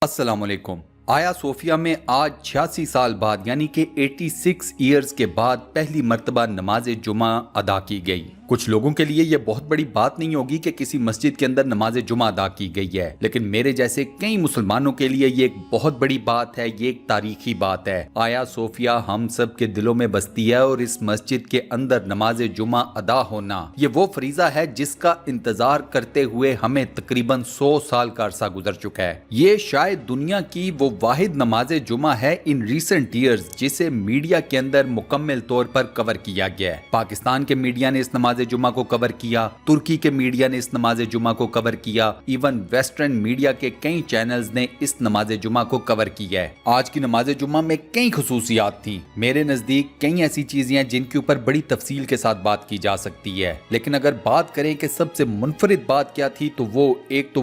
السلام علیکم۔ آیا صوفیہ میں آج 86 سال بعد یعنی کہ 86 ایئرز کے بعد پہلی مرتبہ نماز جمعہ ادا کی گئی۔ کچھ لوگوں کے لیے یہ بہت بڑی بات نہیں ہوگی کہ کسی مسجد کے اندر نماز جمعہ ادا کی گئی ہے، لیکن میرے جیسے کئی مسلمانوں کے لیے یہ ایک بہت بڑی بات ہے، یہ ایک تاریخی بات ہے۔ آیا صوفیہ ہم سب کے دلوں میں بستی ہے اور اس مسجد کے اندر نماز جمعہ ادا ہونا یہ وہ فریضہ ہے جس کا انتظار کرتے ہوئے ہمیں تقریباً 100 سال کا عرصہ گزر چکا ہے۔ یہ شاید دنیا کی وہ واحد نماز جمعہ ہے ان ریسنٹ ایئرز جسے میڈیا کے اندر مکمل طور پر کور کیا گیا ہے۔ پاکستان کے میڈیا نے اس نماز جمعہ کو کور کیا، ترکی کے میڈیا نے اس نماز جمعہ کو کور کیا، ایون ویسٹرن میڈیا کے کئی چینلز نے اس نماز جمعہ کو کور کیا ہے۔ آج کی نماز جمعہ میں کئی خصوصیات تھیں۔ میرے نزدیک کئی ایسی چیزیں ہیں جن کے اوپر بڑی تفصیل کے ساتھ بات کی جا سکتی ہے، لیکن اگر بات کریں کہ سب سے منفرد بات کیا تھی تو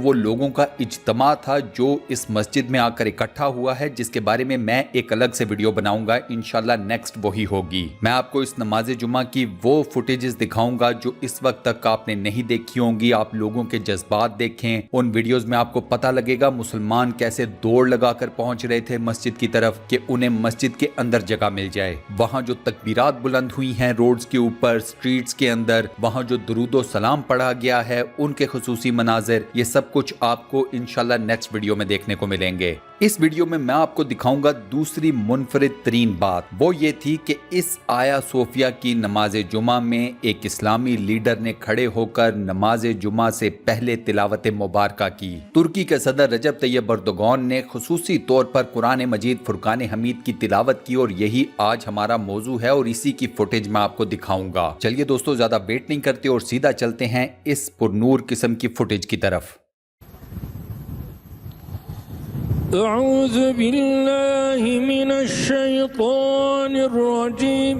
وہ لوگوں کا اجتماع تھا جو اس مسجد میں آ کر اکٹھا ہوا ہے، جس کے بارے میں میں ایک الگ سے ویڈیو بناؤں گا، انشاءاللہ نیکسٹ وہی ہوگی۔ میں آپ کو اس نماز جمعہ کی وہ فوٹیجز دکھاؤں گا جو اس وقت تک آپ نے نہیں دیکھی ہوں گی۔ آپ لوگوں کے جذبات دیکھیں، ان ویڈیوز میں آپ کو پتہ لگے گا مسلمان کیسے دوڑ لگا کر پہنچ رہے تھے مسجد کی طرف کہ انہیں مسجد کے اندر جگہ مل جائے۔ وہاں جو تکبیرات بلند ہوئی ہیں روڈز کے اوپر، سٹریٹس کے اندر، وہاں جو درود و سلام پڑھا گیا ہے، ان کے خصوصی مناظر، یہ سب کچھ آپ کو انشاءاللہ نیکسٹ ویڈیو میں دیکھنے کو ملیں گے۔ اس ویڈیو میں آپ کو دکھاؤں گا دوسری منفرد ترین بات، وہ یہ تھی کہ اس آیا صوفیہ کی نماز جمعہ میں ایک اسلامی لیڈر نے کھڑے ہو کر نماز جمعہ سے پہلے تلاوت مبارکہ کی۔ ترکی کے صدر رجب طیب اردوغان نے خصوصی طور پر قرآن مجید فرقان حمید کی تلاوت کی، اور یہی آج ہمارا موضوع ہے اور اسی کی فوٹیج میں آپ کو دکھاؤں گا۔ چلیے دوستو، زیادہ ویٹ نہیں کرتے اور سیدھا چلتے ہیں اس پرنور قسم کی فوٹیج کی طرف۔ اعوذ باللہ من الشیطان الرجیم،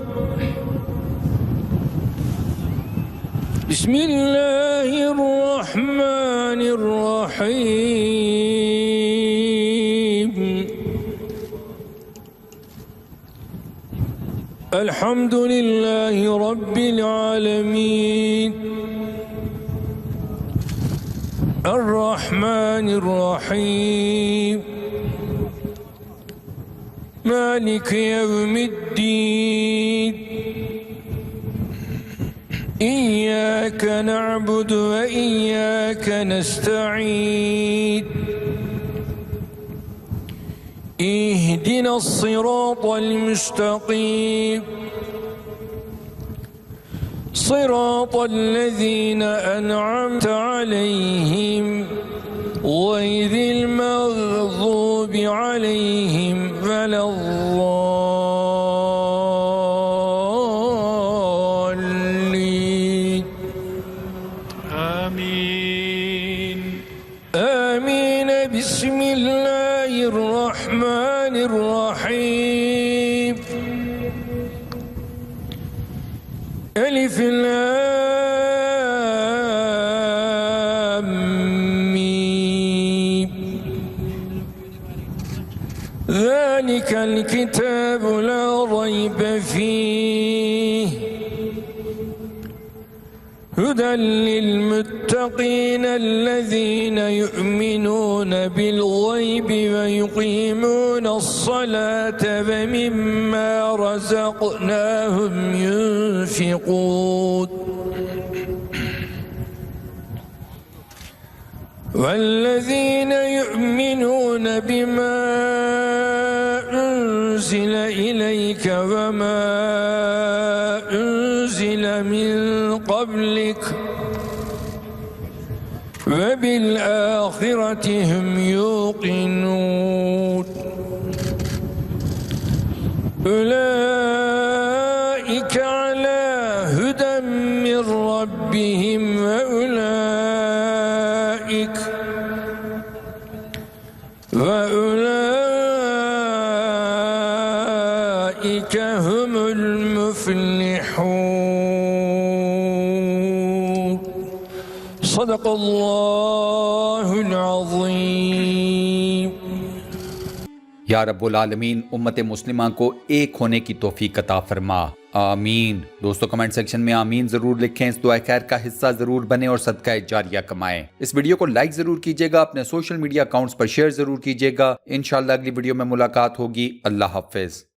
بسم اللہ الرحمن الرحیم، الحمد للہ رب العالمین، الرحمن الرحیم، مالک یوم الدین، ایاک نعبد و ایاک نستعین، اہدنا الصراط المستقیم، صراط الذین انعمت علیہم غیر المغضوب علیہم ولا الضالین، آمین آمین۔ بسم اللہ الرحمن الرحیم، الف لام میم، ذلك الكتاب لا ريب فيه هدى للمتقين الذين يؤمنون بالغيب ويقيمون الصلاة ومما رزقناهم ينفقون والذين يؤمنون بما أنزل إليك وما أنزل من قبلك وبالآخرة هم يوقنون أولئك على هدى من ربهم وأولئك هم المفلحون۔ صدق اللہ العظیم۔ یا رب العالمین امت مسلمہ کو ایک ہونے کی توفیق عطا فرما، آمین۔ دوستو کمنٹ سیکشن میں آمین ضرور لکھیں، اس دعا خیر کا حصہ ضرور بنیں اور صدقہ جاریہ کمائیں۔ اس ویڈیو کو لائک ضرور کیجیے گا، اپنے سوشل میڈیا اکاؤنٹس پر شیئر ضرور کیجیے گا۔ انشاءاللہ اگلی ویڈیو میں ملاقات ہوگی۔ اللہ حافظ۔